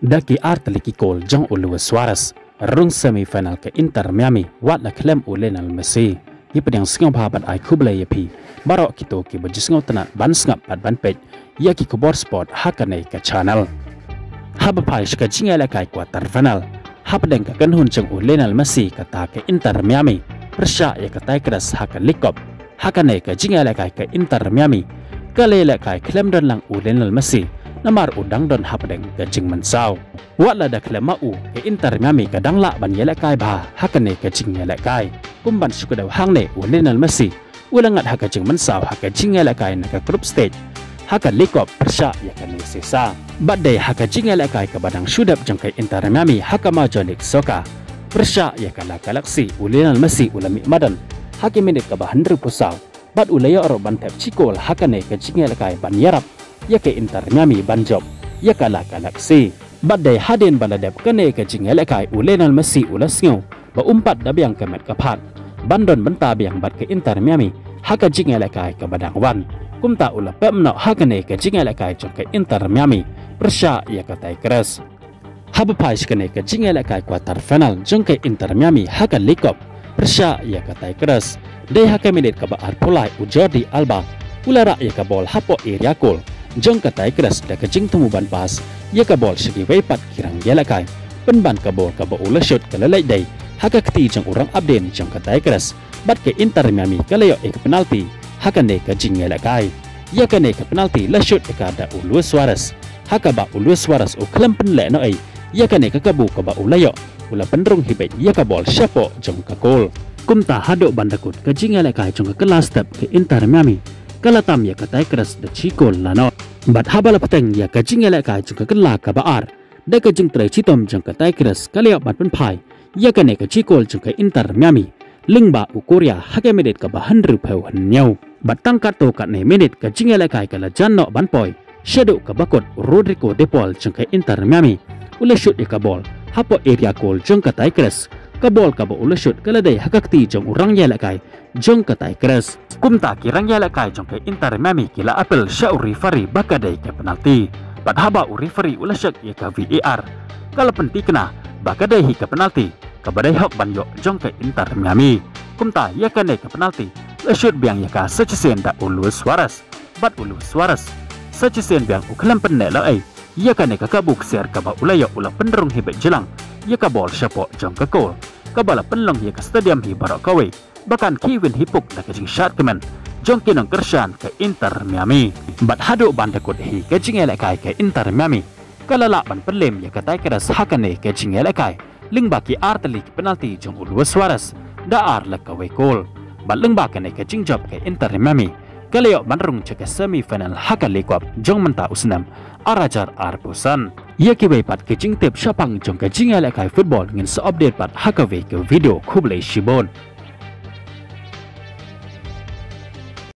Daki arteliki gol jong Luis Suarez rung semifinal ke Inter Miami wat la klem Lionel Messi ye pedang singau pabat ai kublai yapi barok kito ki bajisngau tanat ban sngap pat ban pej ya ki kubor sport hakane ka channel haba pai ska jinga la kai quarter final haba deng ka kan hun jong Lionel Messi kata ke Inter Miami persya ya katai keras hakan likop hakane ka jinga la kai ke Inter Miami kale la kai klem don lang Lionel Messi namar udang don hapdeng ke jing mensau wat la da klema ke Inter Miami kadang la ban yele kai ba hakane ke jing yele kai kumban suku daw hang ne Lionel Messi ulangat haka jing mensau haka jing yele kai na ka group stage haka likop persya ya kan sisa badai haka jing yele kai ke badang sudap jang ke Inter Miami haka ma jolik soka persya ya kala galaksi Lionel Messi ulami madan haki minit ke bahan pusau bad ulaya oro ban tap cikol hakane ke jing yele kai ban yarap ya ke Inter Miami banjob ya kala galaksi badai haden baladep kene ke jingele kai Lionel Messi ulasngo ba umpat da biang kemet kapat bandon benta biang bat ke Inter Miami haka jingele kai ke badang wan kumta ula pemno hakane ke jingele kai jong ke Inter Miami persya ya katai keras haba pais kene ke jingele kai quarter final jong ke Inter Miami haka likop persya ya katai keras dei haka minit ka ba arpulai Jordi Alba ulara ya ka bol hapo area goal jong katai keras da kejing temu ban pas ya ka bol segi wepat kirang yela kai penban ka bol ka ba ula shot ka lalai dai haka keti jong urang update jong katai keras bat ke Inter Miami ka layo ek penalti haka ne ka jing yela kai ya ka ne ka penalti la shot ka da Luis Suarez haka ba Luis Suarez u klem pen le no ai ya ka ne ka kabu ka ba ulayo ula penrung hibai ya ka bol syapo jong ka gol kumta hado bandakut ka jing yela kai jong ka last step ke Inter Miami kalatam ya katai keras da cikol lano bat habala peteng ya ka jingele ka jung ka la ka baar da ka jing tre citom jung katai keras kalio bat pen pai ya ka ne ka cikol jung ka Inter Miami lingba u Korea hake medit ka bahan rupeu hanyau bat tangkat to ka ne medit ka jingele ka la janno ban poi shadow ka bakot Rodrigo de Paul jung ka Inter Miami ule shoot ya ka bol hapo area goal jung katai keras ka bol ka ba ule shoot kala dai hakakti jung urang yela kai jong katai keras kumta kirang yala kai jong ke Inter Miami kila apel sya referee bakadai ke penalti bat haba referee ula syak ya ka VAR kala penti kena bakadai hi ke penalti kabadai hok ban yo jong ke Inter Miami kumta ya kane ke penalti la shoot biang ya ka sechisen da Luis Suarez bat Luis Suarez sechisen biang uklam penne la ai ya kane ka kabuk ser ka ba ula yo ula penderung hi jelang ya ka bol syapo jong ke gol kabala penlong ya ka stadium hi barok kawe bahkan Kevin Hipuk na kajing shot kemen jong kinong kersyan ke Inter Miami bat hado bandakut hi kajing elekai ke Inter Miami kalala ban pelem ya katai keras hakane kajing elekai lingba ki arteli penalti jong Luis Suarez da ar lakawe gol bat lingba kane kajing job ke Inter Miami kaleo banrung cek semifinal hakale kwap jong menta usnam arajar arpusan ya ki pat kajing tip syapang jong kajing elekai football ngin se update pat hakawe ke video kublai shibon